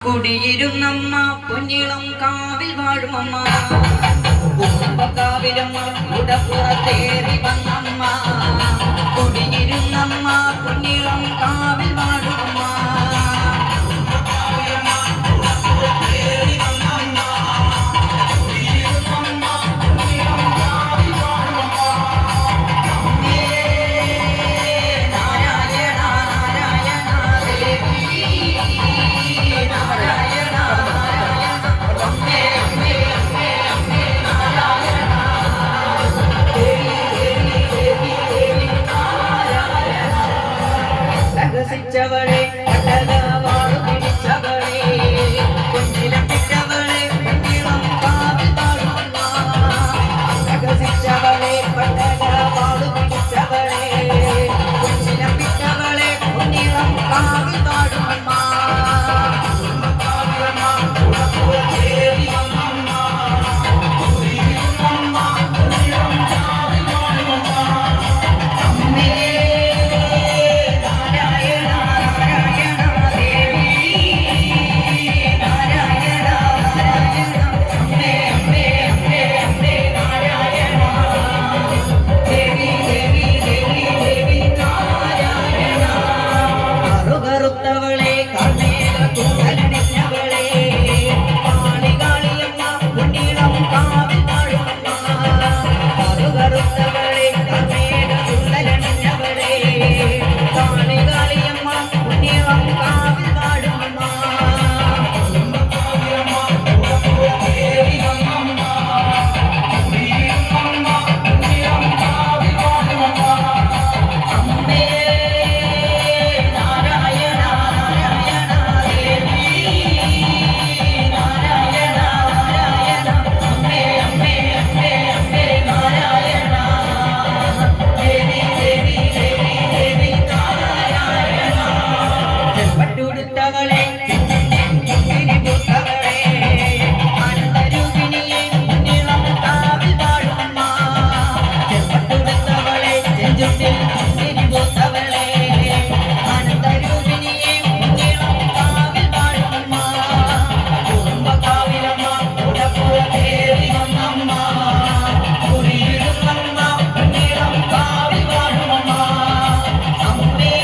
കുടിയിരുന്നമ്മ പൊന്നിളം കാവിൽ വാഴുമമ്മ കാവിലമ്മ ഉടപ്പുറത്തേറി വന്നമ്മ കുടിയിരുന്നമ്മ പൊന്നിളം കാവിൽ വാഴുമമ്മ രഹസിച്ചവളെ കടലവാളു പിടിച്ചവളെ കൊഞ്ചിലം വിട്ടവളെ പൊന്നിളം കാവിൽ വാഴുമമ്മ രഹസിച്ചവളെ കടലവാളു പിടിച്ചവളെ കൊഞ്ചിലം വിട്ടവളെ പൊന്നിളം കാവിൽ വാഴുമമ്മ കറുത്തവളെ കർണേക കുണ്ടലണിഞ്ഞവളെ കാളികാളിയമ്മ പൊന്നിളം കാവിൽ വാഴുമമ്മ കറുത്തവളെ കർണേക കുണ്ടലണിഞ്ഞവളെ കാളികാളിയമ്മ പൊന്നിളം കാവിൽ വാഴുമമ്മ പട്ടുടുത്തവളെ പൂത്തവളെ ആനന്ദരൂപിണിയെ പൊന്നിളം കാവിൽ വാഴുമമ്മ പട്ടുടുത്തവളെ ചെഞ്ചുണ്ടിൽ പൂത്തവളെ ആനന്ദരൂപിണിയെ പൊന്നിളം കാവിൽ വാഴുമമ്മ കുടുംബകാവിലമ്മ ഉടപ്പുറത്തേറി വന്നമ്മ കുടിയിരുന്നമ്മ പൊന്നിളം കാവിൽ വാഴുമമ്മ അമ്മേ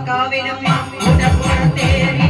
കാവിലമ്മ ഉടപ്പുറത്തേറി